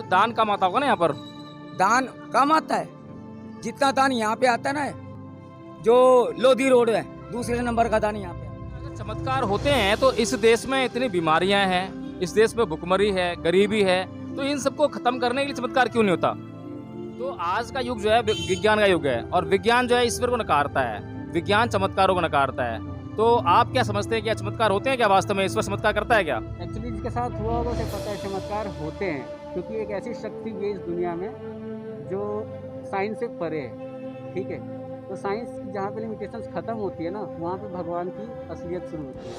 तो दान कम आता होगा ना यहाँ पर? दान कम आता है, जितना दान यहाँ पे आता है ना, जो लोधी रोड है दूसरे नंबर का दान यहाँ पे आता है। अगर चमत्कार होते हैं तो इस देश में इतनी बीमारियां हैं, इस देश में भुखमरी है, गरीबी है, तो इन सबको खत्म करने के लिए चमत्कार क्यों नहीं होता? तो आज का युग जो है विज्ञान का युग है, और विज्ञान जो है ईश्वर को नकारता है, विज्ञान चमत्कारों को नकारता है। तो आप क्या समझते हैं, क्या चमत्कार होते हैं क्या वास्तव में? ईश्वर चमत्कार करता है क्या? एक्चुअली जिसके साथ हुआ होगा उसे पता है चमत्कार होते हैं, क्योंकि एक ऐसी शक्ति है इस दुनिया में जो साइंस से परे है। ठीक है, तो साइंस की जहाँ पे लिमिटेशंस खत्म होती है ना, वहाँ पे भगवान की असलियत शुरू होती है।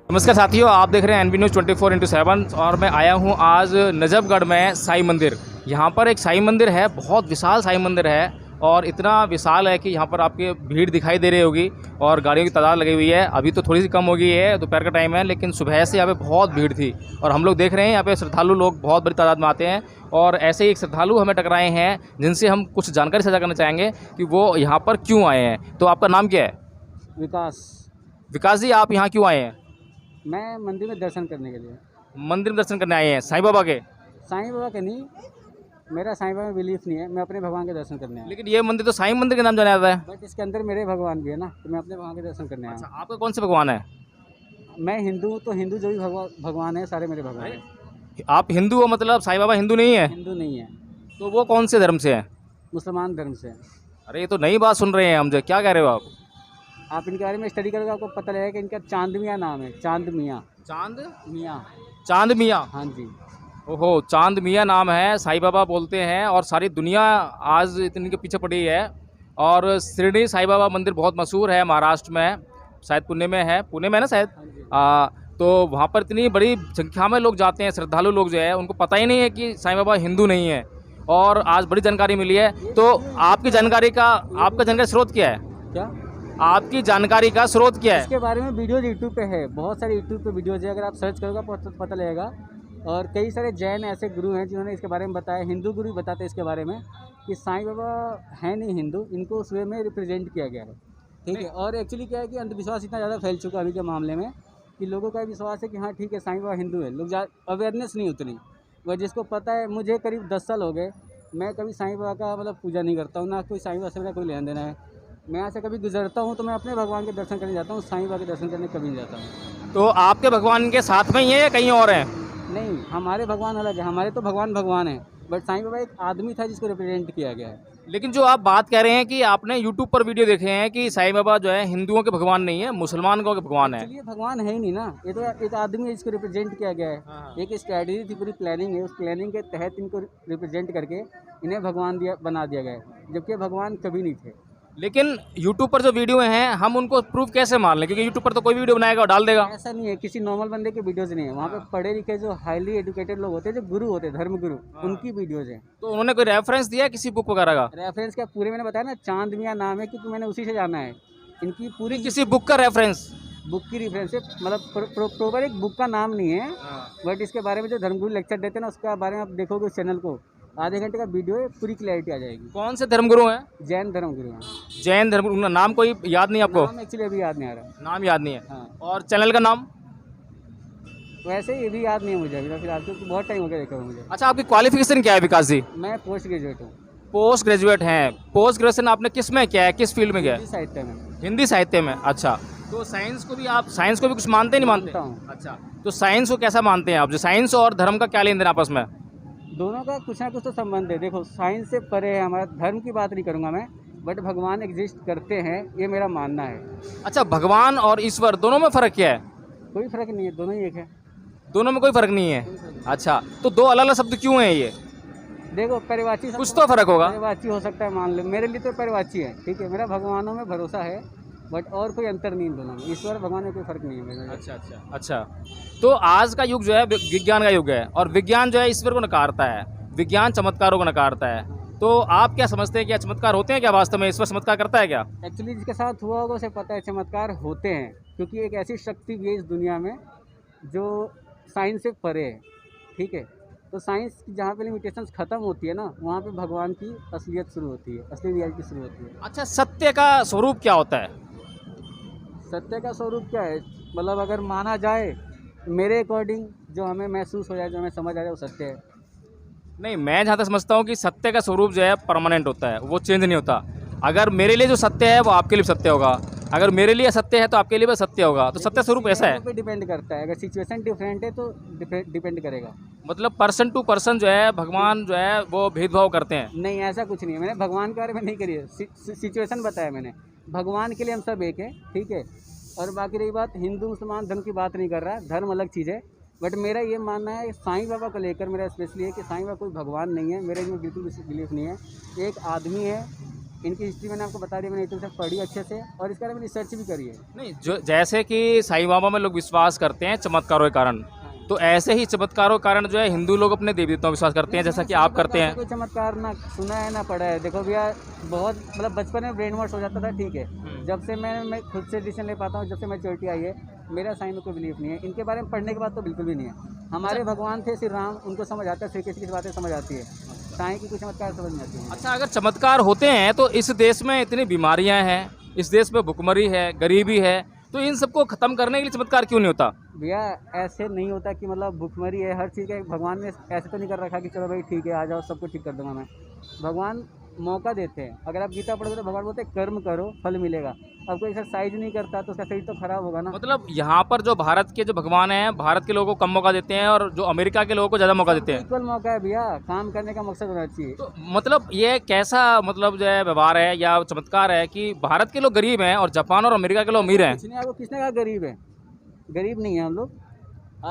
नमस्कार साथियों, आप देख रहे हैं एनबी न्यूज़ 24x7 और मैं आया हूं आज नजफगढ़ में साईं मंदिर। यहां पर एक साईं मंदिर है, बहुत विशाल साईं मंदिर है, और इतना विशाल है कि यहां पर आपके भीड़ दिखाई दे रही होगी और गाड़ियों की तादाद लगी हुई है। अभी तो थोड़ी सी कम हो गई है, दोपहर का टाइम है, लेकिन सुबह से यहाँ पे बहुत भीड़ थी और हम लोग देख रहे हैं यहाँ पे श्रद्धालु लोग बहुत बड़ी तादाद में आते हैं। और ऐसे ही एक श्रद्धालु हमें टकराए हैं जिनसे हम कुछ जानकारी साझा करना चाहेंगे कि वो यहाँ पर क्यों आए हैं। तो आपका नाम क्या है? विकास। विकास जी, आप यहाँ क्यों आए हैं? मैं मंदिर में दर्शन करने के लिए। मंदिर में दर्शन करने आए हैं साईं बाबा के? साईं बाबा के नहीं, मेरा साईं बाबा में बिलीफ नहीं है, मैं अपने भगवान के दर्शन करने आया। लेकिन ये मंदिर तो साईं मंदिर के नाम जाना जाता है। बट इसके अंदर मेरे भगवान भी है ना, तो मैं अपने भगवान के दर्शन करने आया। अच्छा, आपका कौन से भगवान है? मैं हिंदू हूँ, तो हिंदू जो भी भगवान है सारे मेरे भगवान हैं। आप हिंदू हो, मतलब साईं बाबा हिंदू नहीं है? हिंदू नहीं है, तो वो कौन से धर्म से है? मुसलमान धर्म से है। अरे ये तो नई बात सुन रहे हैं हम, जो क्या कह रहे हो आप इनके बारे में स्टडी करोगे आपको पता लगेगा कि इनका चांद मियाँ नाम है। चांद मियाँ। चांद मियाँ। चांद मियाँ? हाँ जी। ओहो, चांद मियाँ नाम है, साईं बाबा बोलते हैं, और सारी दुनिया आज इतने के पीछे पड़ी है। और शिरडी साईं बाबा मंदिर बहुत मशहूर है महाराष्ट्र में, शायद पुणे में है, पुणे में ना शायद। तो वहाँ पर इतनी बड़ी संख्या में लोग जाते हैं, श्रद्धालु लोग जो है, उनको पता ही नहीं है कि साईं बाबा हिंदू नहीं है, और आज बड़ी जानकारी मिली है। तो आपकी जानकारी का, आपका जानकारी स्रोत क्या है? क्या आपकी जानकारी का स्रोत क्या है? इसके बारे में वीडियोज यूट्यूब पे है, बहुत सारे यूट्यूब पे वीडियोज है, अगर आप सर्च करोगे पता लगेगा। और कई सारे जैन ऐसे गुरु हैं जिन्होंने इसके बारे में बताया, हिंदू गुरु बताते हैं इसके बारे में कि साईं बाबा है नहीं हिंदू, इनको उस वे में रिप्रेजेंट किया गया है। ठीक है, और एक्चुअली क्या है कि अंधविश्वास इतना ज़्यादा फैल चुका है अभी के मामले में कि लोगों का विश्वास है कि हाँ ठीक है साईं बाबा हिंदू है, लोग अवेयरनेस नहीं उतनी। वह जिसको पता है, मुझे करीब 10 साल हो गए, मैं कभी साईं बाबा का मतलब पूजा नहीं करता हूँ, ना कोई साईं बाबा से मेरा कोई लेना देना है। मैं यहाँ से कभी गुजरता हूँ तो मैं अपने भगवान के दर्शन करने जाता हूँ, साईं बाबा के दर्शन करने कभी नहीं जाता हूँ। तो आपके भगवान के साथ में ही है या कहीं और हैं? नहीं, हमारे भगवान अलग है, हमारे तो भगवान है, बट साईं बाबा एक आदमी था जिसको रिप्रेजेंट किया गया है। लेकिन जो आप बात कह रहे हैं कि आपने YouTube पर वीडियो देखे हैं कि साईं बाबा जो है हिंदुओं के भगवान नहीं है, मुसलमानों के भगवान है। ये भगवान है ही नहीं ना, ये तो एक आदमी है जिसको रिप्रेजेंट किया गया है। हाँ। एक स्ट्रैटेजी थी, पूरी प्लानिंग है, उस प्लानिंग के तहत इनको रिप्रेजेंट करके इन्हें भगवान बना दिया गया है, जबकि भगवान कभी नहीं थे। लेकिन YouTube पर जो वीडियो हैं हम उनको प्रूफ कैसे मान लें, क्योंकि YouTube पर तो कोई वीडियो बनाएगा और डाल देगा। ऐसा नहीं है, किसी नॉर्मल बंदे के वीडियोज नहीं है, वहाँ पे पढ़े लिखे जो हाईली एजुकेटेड लोग होते हैं, जो गुरु होते हैं, धर्म गुरु, उनकी वीडियोज हैं। तो उन्होंने कोई रेफरेंस दिया किसी बुक वगैरह का? रेफरेंस क्या, पूरे मैंने बताया ना, चांद मियाँ नाम है, क्योंकि मैंने उसी से जाना है। इनकी पूरी किसी बुक का रेफरेंस? बुक की रेफरेंस है, मतलब प्रॉपर एक बुक का नाम नहीं है, बट इसके बारे में जो धर्मगुरु लेक्चर देते हैं ना, उसके बारे में आप देखोगे उस चैनल को, आधे घंटे का वीडियो है, पूरी क्लैरिटी आ जाएगी। कौन से धर्मगुरु हैं? जैन धर्मगुरु हैं। जैन धर्मगुरु, नाम कोई याद नहीं आपको? नाम एक्चुअली अभी याद नहीं आ रहा। नाम याद नहीं है। हाँ। और चैनल का नाम? वैसे ये भी याद नहीं है मुझे अभी फिलहाल, क्योंकि बहुत टाइम हो गया देखा हुआ मुझे। अच्छा, आपकी क्वालिफिकेशन क्या है विकास जी? मैं पोस्ट ग्रेजुएट हूँ। पोस्ट ग्रेजुएट हैं। पोस्ट ग्रेजुएशन आपने किस में किया है, किस फील्ड में किया है? हिंदी साहित्य में। हिंदी साहित्य में। अच्छा, तो साइंस को भी, आप साइंस को भी कुछ मानते नहीं मानते? मानता हूँ। अच्छा, तो साइंस को कैसा मानते हैं आप? जो साइंस और धर्म का क्या लेन देन आपस में? दोनों का कुछ ना कुछ तो संबंध है। देखो, साइंस से परे है, हमारा धर्म की बात नहीं करूँगा मैं, बट भगवान एग्जिस्ट करते हैं, ये मेरा मानना है। अच्छा, भगवान और ईश्वर दोनों में फ़र्क क्या है? कोई फर्क नहीं है, दोनों ही एक है। दोनों में कोई फ़र्क नहीं है? अच्छा, तो दो अलग अलग शब्द क्यों हैं ये? देखो, परिवाची कुछ तो फ़र्क होगा। परिवाची हो सकता है, मान लो मेरे लिए तो परिवाची है, ठीक है, मेरा भगवानों में भरोसा है, बट और कोई अंतर नहीं दोनों में, ईश्वर भगवान में कोई फर्क नहीं है मेरे लिए। अच्छा, तो आज का युग जो है विज्ञान का युग है, और विज्ञान जो है ईश्वर को नकारता है, विज्ञान चमत्कारों को नकारता है। तो आप क्या समझते हैं, क्या चमत्कार होते हैं क्या वास्तव में? ईश्वर चमत्कार करता है क्या? एक्चुअली जिसके साथ हुआ होगा उसे पता है चमत्कार होते हैं, क्योंकि एक ऐसी शक्ति है इस दुनिया में जो साइंस से परे है। ठीक है, तो साइंस की जहाँ पे लिमिटेशंस खत्म होती है ना, वहाँ पे भगवान की असलियत शुरू होती है, असली रियलिटी शुरू होती है। अच्छा, सत्य का स्वरूप क्या होता है? सत्य का स्वरूप क्या है? मतलब अगर माना जाए मेरे अकॉर्डिंग जो हमें महसूस हो जाए, जो हमें समझ आ जाए, वो सत्य है। नहीं, मैं जहाँ तक समझता हूँ कि सत्य का स्वरूप जो है परमानेंट होता है, वो चेंज नहीं होता। अगर मेरे लिए जो सत्य है वो आपके लिए भी सत्य होगा, अगर मेरे लिए सत्य है तो आपके लिए भी सत्य होगा। तो सत्य स्वरूप ऐसा है, पे डिपेंड करता है, अगर सिचुएशन डिफरेंट है तो डिपेंड करेगा। मतलब पर्सन टू पर्सन जो है भगवान जो है वो भेदभाव करते हैं। नहीं, ऐसा कुछ नहीं है, मैंने भगवान के बारे में नहीं करी है, सिचुएशन बताया मैंने। भगवान के लिए हम सब एक हैं, ठीक है। और बाकी रही बात हिंदू मुसलमान धर्म की बात नहीं कर रहा, धर्म अलग चीज़ है। बट मेरा ये मानना है साईं बाबा को लेकर, मेरा स्पेशली है कि साईं बाबा कोई भगवान नहीं है, मेरे में बिल्कुल बिलीफ नहीं है। एक आदमी है, इनकी हिस्ट्री मैंने आपको बता दी, मैंने यूट्यूब से पढ़ी अच्छे से, और इसके बारे में रिसर्च भी करी है। नहीं, जो जैसे कि साईं बाबा में लोग विश्वास करते हैं चमत्कारों के कारण, तो ऐसे ही चमत्कारों के कारण जो है हिंदू लोग अपने देवी देवताओं में विश्वास करते हैं, जैसा कि आप करते हैं। कोई चमत्कार ना सुना है ना पढ़ा है। देखो भैया, बहुत मतलब बचपन में ब्रेन वॉश हो जाता था, ठीक है। जब से मैं खुद से डिसीजन ले पाता हूँ, जब से मैच्योरिटी आई है, मेरा साईं में कोई बिलीफ नहीं है। इनके बारे में पढ़ने के बाद तो बिल्कुल भी नहीं है। हमारे भगवान थे श्री राम, उनको समझ आता है, श्री कृष्ण की बातें समझ आती है, साईं की कुछ चमत्कार समझ नहीं आती है। अच्छा, अगर चमत्कार होते हैं तो इस देश में इतनी बीमारियां हैं, इस देश में भुखमरी है, गरीबी है, तो इन सबको खत्म करने के लिए चमत्कार क्यों नहीं होता? भैया ऐसे नहीं होता कि मतलब भुखमरी है, हर चीज़ का भगवान ने ऐसे तो नहीं कर रखा कि चलो भाई ठीक है आ जाओ सबको ठीक कर दूंगा मैं। भगवान मौका देते हैं। अगर आप गीता पढ़ोगे तो भगवान बोलते हैं कर्म करो फल मिलेगा। अब कोई एक्सरसाइज नहीं करता तो उसका शरीर तो खराब होगा ना। मतलब यहाँ पर जो भारत के जो भगवान हैं, भारत के लोगों को कम मौका देते हैं और जो अमेरिका के लोगों को ज़्यादा मौका देते हैं। इक्वल मौका है भैया, काम करने का मकसद होना चाहिए। तो मतलब ये कैसा मतलब जो है व्यवहार है या चमत्कार है कि भारत के लोग गरीब हैं और जापान और अमेरिका के लोग अमीर हैं? कुछ नहीं, आपको किसने कहा गरीब है? गरीब नहीं है हम लोग।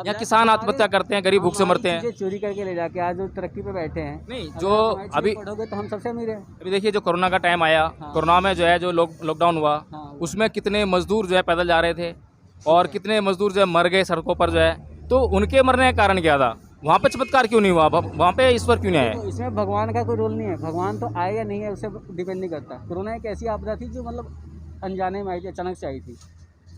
या किसान आत्महत्या करते हैं, गरीब भूख से मरते हैं। चीज़ें चोरी करके ले जाके आज जो तरक्की पे बैठे हैं। नहीं, अगर जो हमारी चीज़ें अभी पढ़ोगे तो हम सबसे अमीर हैं। अभी देखिए जो कोरोना का टाइम आया, कोरोना में जो है जो लॉकडाउन हुआ, हाँ। उसमें कितने मजदूर जो है पैदल जा रहे थे और कितने मजदूर जो है मर गए सड़कों पर जो है। तो उनके मरने का कारण क्या था? वहाँ पे चमत्कार क्यों नहीं हुआ? वहाँ पे ईश्वर क्यों नहीं आया? तो इसमें भगवान का कोई रोल नहीं है। भगवान तो आए या नहीं है उससे डिपेंड नहीं करता। कोरोना एक ऐसी आपदा थी जो मतलब अनजाने में आई थी, अचानक से आई थी,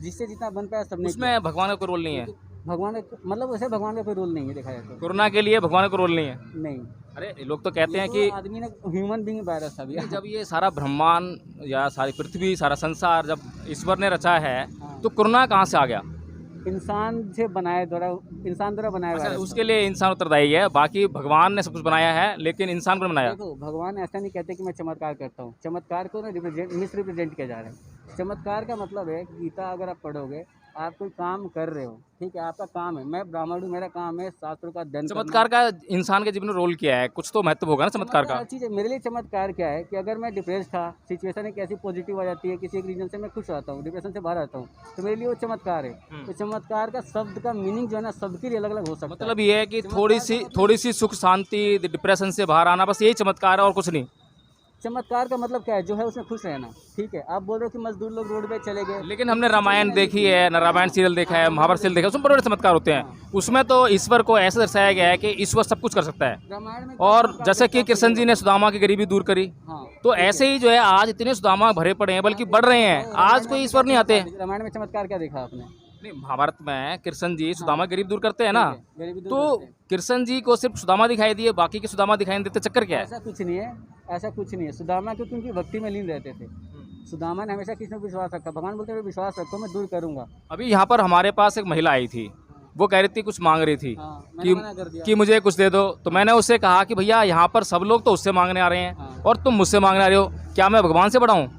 जिससे जितना बन पाया सबने उसमें भगवान का कोई रोल नहीं है। भगवान मतलब वैसे भगवान का कोई रोल नहीं है देखा जाए तो। कोरोना के लिए भगवान का रोल नहीं है। नहीं, अरे लोग तो कहते हैं ये कि तो आदमी ने ह्यूमन बीइंग वायरस था भैया। जब ये सारा ब्रह्मांड या सारी पृथ्वी, सारा संसार जब ईश्वर ने रचा है, तो कोरोना कहाँ से आ गया? इंसान से बनाए द्वारा, इंसान द्वारा बनाया अच्छा, वायरस उसके लिए इंसान उत्तरदायी है, बाकी भगवान ने सब कुछ बनाया है लेकिन इंसान को नहीं बनाया। देखो भगवान ऐसा नहीं कहते कि मैं चमत्कार करता हूँ। चमत्कार को ना मिस रिप्रेजेंट किया जा रहा है। चमत्कार का मतलब है गीता अगर आप पढ़ोगे, आप कोई काम कर रहे हो, ठीक है, आपका काम है, मैं ब्राह्मण हूँ, मेरा काम है शास्त्रों का अध्ययन करना। चमत्कार का इंसान के जीवन में रोल क्या है? कुछ तो महत्व होगा ना चमत्कार का। हर चीज़ है। मेरे लिए चमत्कार क्या है कि अगर मैं डिप्रेस था, सिचुएशन एक ऐसी पॉजिटिव आ जाती है, किसी एक रीजन से मैं खुश आता हूँ, डिप्रेशन से बाहर आता हूँ, तो मेरे लिए वो चमत्कार है। तो चमत्कार का शब्द का मीनिंग जो है ना सबके लिए अलग अलग हो सकता है। मतलब ये है कि थोड़ी सी सुख शांति, डिप्रेशन से बाहर आना, बस यही चमत्कार है और कुछ नहीं। चमत्कार का मतलब क्या है? जो है उसमें खुश रहना, ठीक है। आप बोल रहे हो कि मजदूर लोग रोड पे चले गए, लेकिन हमने रामायण देखी है ना, रामायण सीरियल देखा है, महाभारत सीरियल देखा है, उसमें बड़े बड़े चमत्कार होते हैं। उसमें तो ईश्वर को ऐसा दर्शाया गया है कि ईश्वर सब कुछ कर सकता है। रामायण में और जैसे कि कृष्ण जी ने सुदामा की गरीबी दूर करी, हाँ, तो ऐसे ही जो है आज इतने सुदामा भरे पड़े हैं, बल्कि बढ़ रहे हैं। आज कोई ईश्वर नहीं आते। रामायण में चमत्कार क्या देखा आपने? नहीं, महाभारत में कृष्ण जी सुदामा की गरीब दूर करते हैं ना, गरीबी दूर तो करते हैं। कृष्ण जी को सिर्फ सुदामा दिखाई दिए, बाकी के सुदामा दिखाई नहीं देते। चक्कर क्या है? ऐसा कुछ नहीं है, ऐसा कुछ नहीं है। सुदामा क्योंकि उनकी भक्ति में लीन रहते थे। सुदामा ने हमेशा किसी में विश्वास रखा। भगवान बोलते हैं विश्वास रखो, मैं दूर करूंगा। अभी यहाँ पर हमारे पास एक महिला आई थी, वो कह रही थी कुछ मांग रही थी मैंने मना कर दिया कि मुझे कुछ दे दो। तो मैंने उससे कहा कि भैया यहाँ पर सब लोग तो उससे मांगने आ रहे हैं और तुम मुझसे मांगने आ रहे हो, क्या मैं भगवान से बड़ा हूँ?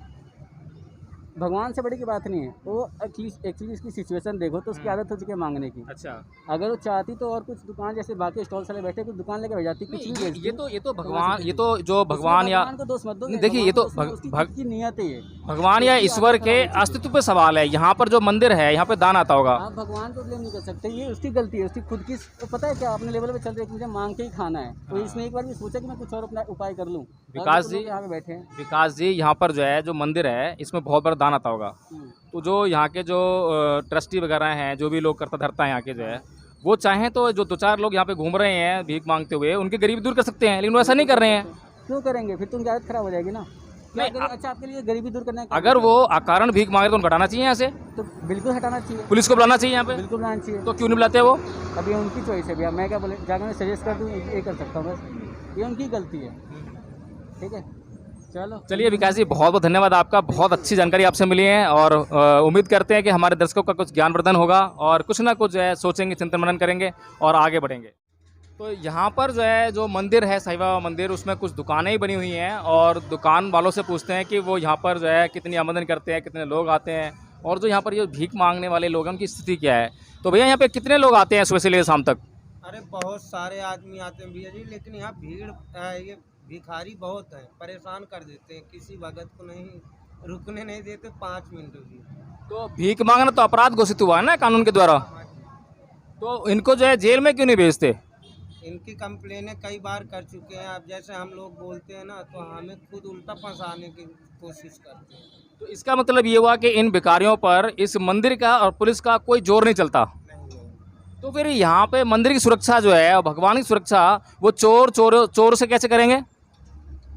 भगवान से बड़ी की बात नहीं है। वो एक्चुअली इसकी सिचुएशन देखो तो उसकी आदत हो चुकी है मांगने की। अच्छा, अगर वो चाहती तो और कुछ दुकान जैसे बाकी स्टॉल वाले बैठे कुछ दुकान लेके बैठ जाती, कुछ भी बेचती। ये तो भगवान, ये तो जो भगवान या को दोष मत दो। देखिए, ये तो की नियत है ये। भगवान या ईश्वर के अस्तित्व पे सवाल है। यहाँ पर जो मंदिर है, यहाँ पे दान आता होगा। आप भगवान को ब्लेम नहीं कर सकते, ये उसकी गलती है, उसकी खुद की। तो पता है क्या, अपने लेवल पे चल रहे कि मुझे मांग के ही खाना है, तो इसने एक बार भी सोचा कि मैं कुछ और अपना उपाय कर लूँ। विकास जी यहाँ पे बैठे हैं। विकास जी, यहाँ पर जो है जो मंदिर है, इसमें बहुत बड़ा दान आता होगा। तो जो यहाँ के जो ट्रस्टी वगैरह हैं, जो भी लोग करता धरता है यहाँ के जो है, वो चाहें तो जो दो चार लोग यहाँ पे घूम रहे हैं भीख मांगते हुए, उनकी गरीबी दूर कर सकते हैं, लेकिन वो ऐसा नहीं कर रहे हैं। क्यों करेंगे? फिर तो उनकी आदत खराब हो जाएगी ना। नहीं, अच्छा, आपके लिए गरीबी दूर करना है, अगर वो अकारण भीख मांगे तो उनको हटाना चाहिए यहाँ से, तो बिल्कुल हटाना चाहिए, पुलिस को बुलाना चाहिए यहाँ पे। बिल्कुल बनाना चाहिए। तो क्यों नहीं बुलाते वो? अभी उनकी चॉइस है भैया, मैं क्या बोले, जाकर मैं सजेस्ट कर दूँ ये कर सकता हूँ, बस ये उनकी गलती है, ठीक है। चलो चलिए विकास जी, बहुत बहुत धन्यवाद आपका। बहुत अच्छी जानकारी आपसे मिली है और उम्मीद करते हैं कि हमारे दर्शकों का कुछ ज्ञानवर्धन होगा और कुछ ना कुछ जो है सोचेंगे, चिंतन मनन करेंगे और आगे बढ़ेंगे। तो यहाँ पर जो है जो मंदिर है साईं बाबा मंदिर, उसमें कुछ दुकानें ही बनी हुई हैं और दुकान वालों से पूछते हैं कि वो यहाँ पर जो है कितनी आमदनी करते हैं, कितने लोग आते हैं और जो यहाँ पर ये भीख मांगने वाले लोग हैं उनकी स्थिति क्या है। तो भैया यहाँ पे कितने लोग आते हैं सुबह से लेकर शाम तक? अरे बहुत सारे आदमी आते हैं भैया जी, लेकिन यहाँ भीड़ ये भिखारी बहुत है, परेशान कर देते हैं, किसी भगत को नहीं रुकने नहीं देते 5 मिनट भी। तो भीख मांगना तो अपराध घोषित हुआ है ना कानून के द्वारा, तो इनको जो है जेल में क्यों नहीं भेजते? इनकी कंप्लेनें कई बार कर चुके हैं। अब जैसे हम लोग बोलते हैं ना, तो हमें खुद उल्टा फंसाने की कोशिश करते हैं। तो इसका मतलब ये हुआ कि इन भिखारियों पर इस मंदिर का और पुलिस का कोई जोर नहीं चलता। नहीं तो फिर यहाँ पे मंदिर की सुरक्षा जो है और भगवान की सुरक्षा वो चोर से कैसे करेंगे?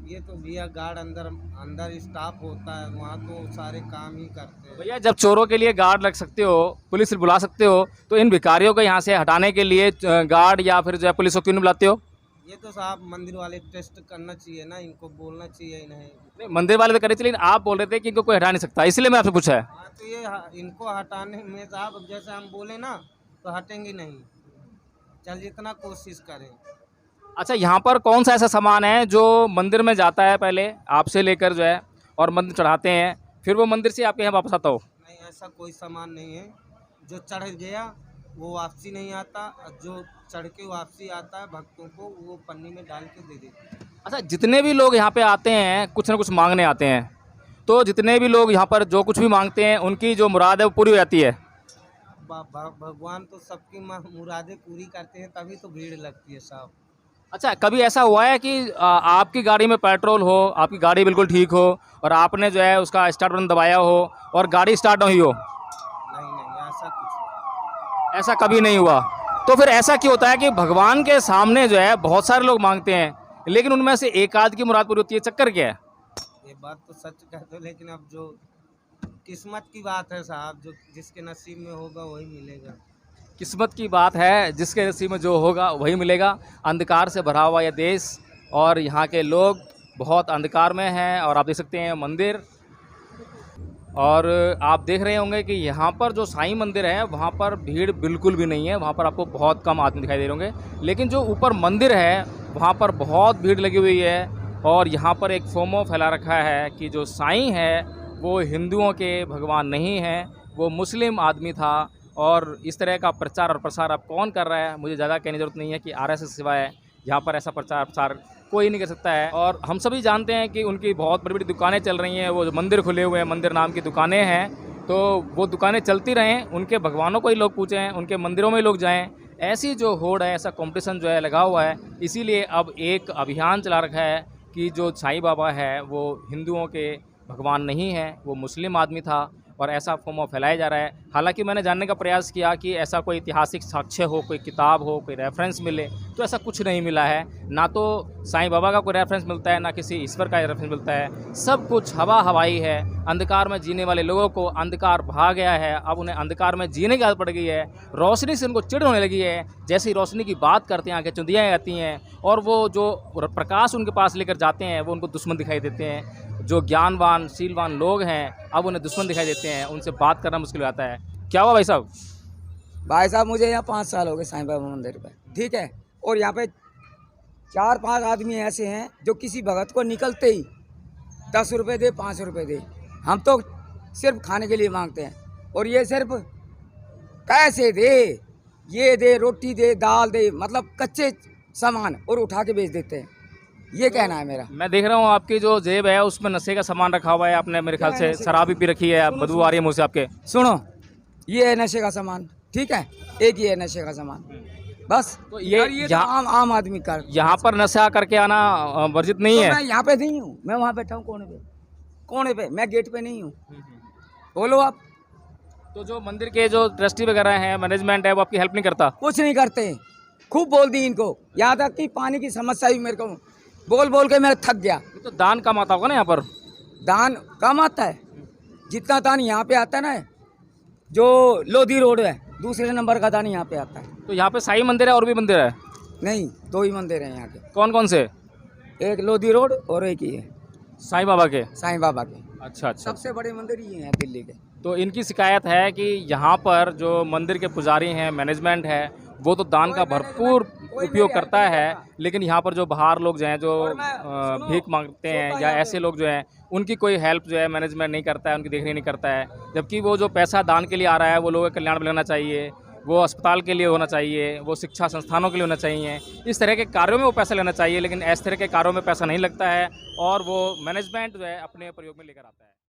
ये तो भैया गार्ड अंदर स्टाफ होता है, वहाँ तो सारे काम ही करते हैं। भैया जब चोरों के लिए गार्ड रख सकते हो, पुलिस बुला सकते हो, तो इन भिखारियों को यहाँ से हटाने के लिए गार्ड या फिर जो है पुलिस को क्यों नहीं बुलाते हो? ये तो साहब मंदिर वाले टेस्ट करना चाहिए ना, इनको बोलना चाहिए इन्हें। नहीं, मंदिर वाले तो करे चलिए, आप बोल रहे थे कि इनको कोई हटा नहीं सकता, इसलिए मैं आपसे पूछा है। हाँ तो ये इनको हटाने में साहब, अब जैसे हम बोले ना तो हटेंगे नहीं, चल जितना कोशिश करें। अच्छा, यहाँ पर कौन सा ऐसा सामान है जो मंदिर में जाता है पहले आपसे लेकर जो है और मंदिर चढ़ाते हैं, फिर वो मंदिर से आपके यहाँ वापस आता हो? नहीं, ऐसा कोई सामान नहीं है। जो चढ़ गया वो वापसी नहीं आता, और जो चढ़ के वापसी आता है भक्तों को, वो पन्नी में डाल के दे देते हैं। अच्छा, जितने भी लोग यहाँ पे आते हैं कुछ ना कुछ मांगने आते हैं, तो जितने भी लोग यहाँ पर जो कुछ भी मांगते हैं उनकी जो मुराद है वो पूरी हो जाती है? भगवान तो सबकी मुरादें पूरी करते हैं, तभी तो भीड़ लगती है साहब। अच्छा, कभी ऐसा हुआ है कि आपकी गाड़ी में पेट्रोल हो, आपकी गाड़ी बिल्कुल ठीक हो और आपने जो है उसका स्टार्ट बटन दबाया हो और गाड़ी स्टार्ट नहीं हो? नहीं नहीं, ऐसा कुछ नहीं। ऐसा कभी नहीं हुआ। तो फिर ऐसा क्यों होता है कि भगवान के सामने जो है बहुत सारे लोग मांगते हैं लेकिन उनमें से एक आध की मुराद पूरी होती है? चक्कर क्या है? ये बात तो सच कहते हो, लेकिन अब जो किस्मत की बात है साहब, जो जिसके नसीब में होगा वही मिलेगा। किस्मत की बात है, जिसके नसीब में जो होगा वही मिलेगा। अंधकार से भरा हुआ यह देश और यहाँ के लोग बहुत अंधकार में हैं और आप देख सकते हैं मंदिर, और आप देख रहे होंगे कि यहाँ पर जो साईं मंदिर है वहाँ पर भीड़ बिल्कुल भी नहीं है, वहाँ पर आपको बहुत कम आदमी दिखाई दे रहे होंगे। लेकिन जो ऊपर मंदिर है वहाँ पर बहुत भीड़ लगी हुई है और यहाँ पर एक फोमो फैला रखा है कि जो साईं है वो हिंदुओं के भगवान नहीं हैं, वो मुस्लिम आदमी था। और इस तरह का प्रचार और प्रसार अब कौन कर रहा है, मुझे ज़्यादा कहने की ज़रूरत नहीं है कि आरएसएस सिवाय यहाँ पर ऐसा प्रचार प्रसार कोई नहीं कर सकता है। और हम सभी जानते हैं कि उनकी बहुत बड़ी बड़ी दुकानें चल रही हैं, वो जो मंदिर खुले हुए हैं, मंदिर नाम की दुकानें हैं, तो वो दुकानें चलती रहें, उनके भगवानों को ही लोग पूजें, उनके मंदिरों में लोग जाएँ। ऐसी जो होड़ है, ऐसा कॉम्पिटिशन जो है लगा हुआ है, इसीलिए अब एक अभियान चला रखा है कि जो साईं बाबा है वो हिंदुओं के भगवान नहीं है, वो मुस्लिम आदमी था और ऐसा फोमो फैलाया जा रहा है। हालांकि मैंने जानने का प्रयास किया कि ऐसा कोई ऐतिहासिक साक्ष्य हो, कोई किताब हो, कोई रेफरेंस मिले, तो ऐसा कुछ नहीं मिला है। ना तो साईं बाबा का कोई रेफरेंस मिलता है, ना किसी ईश्वर का रेफरेंस मिलता है। सब कुछ हवा हवाई है। अंधकार में जीने वाले लोगों को अंधकार भा गया है, अब उन्हें अंधकार में जीने की आदत पड़ गई है। रोशनी से उनको चिढ़ होने लगी है। जैसे ही रोशनी की बात करते हैं आंखें चुंधियाँ आती हैं और वो जो प्रकाश उनके पास लेकर जाते हैं वो उनको दुश्मन दिखाई देते हैं। जो ज्ञानवान शीलवान लोग हैं अब उन्हें दुश्मन दिखाई देते हैं, उनसे बात करना मुश्किल हो जाता है। क्या हुआ भाई साहब? भाई साहब मुझे यहाँ 5 साल हो गए साईं बाबा मंदिर पे, ठीक है। और यहाँ पे 4-5 आदमी ऐसे हैं जो किसी भगत को निकलते ही 10 रुपये दे, 5 रुपये दे, हम तो सिर्फ खाने के लिए मांगते हैं और ये सिर्फ पैसे दे, ये दे, रोटी दे, दाल दे, मतलब कच्चे सामान और उठा के बेच देते हैं। ये कहना है मेरा। मैं देख रहा हूँ आपकी जो जेब है उसमें नशे का सामान रखा हुआ है, आपने मेरे ख्याल से शराब भी पी रखी है, बदबू आ रही है मुँह से आपके। सुनो, ये है नशे का सामान, ठीक है, एक ही है नशे का सामान, बस। तो ये तो आम आदमी कर, यहाँ पर नशा करके आना वर्जित नहीं तो है? मैं यहाँ पे नहीं हूँ, मैं वहाँ बैठा हूँ कोने पे, मैं गेट पे नहीं हूँ। बोलो आप। तो जो मंदिर के जो ट्रस्टी वगैरह हैं, मैनेजमेंट है, वो आपकी हेल्प नहीं करता? कुछ नहीं करते, खूब बोल दी इनको, यहाँ तक कि पानी की समस्या भी मेरे को बोल बोल के मैं थक गया। तो दान कम आता होगा ना यहाँ पर? दान कम आता है, जितना दान यहाँ पे आता है ना, जो लोधी रोड है दूसरे नंबर का दान यहाँ पे आता है। तो यहाँ पे साईं मंदिर है और भी मंदिर है? नहीं, 2 ही मंदिर हैं यहाँ के। कौन कौन से? एक लोधी रोड और एक ही है साईं बाबा के। साईं बाबा के अच्छा अच्छा। सबसे बड़े मंदिर ये हैं दिल्ली के। तो इनकी शिकायत है कि यहाँ पर जो मंदिर के पुजारी हैं, मैनेजमेंट है, वो तो दान का भरपूर उपयोग करता है, लेकिन यहाँ पर जो बाहर लोग जो हैं, जो भीख मांगते हैं या ऐसे लोग जो हैं, उनकी कोई हेल्प जो है मैनेजमेंट नहीं करता है, उनकी देखरेख नहीं करता है। जबकि वो जो पैसा दान के लिए आ रहा है वो लोगों के कल्याण में लगना चाहिए, वो अस्पताल के लिए होना चाहिए, वो शिक्षा संस्थानों के लिए होना चाहिए, इस तरह के कार्यों में वो पैसा लेना चाहिए, लेकिन इस तरह के कार्यों में पैसा नहीं लगता है और वो मैनेजमेंट जो है अपने प्रयोग में लेकर आता है।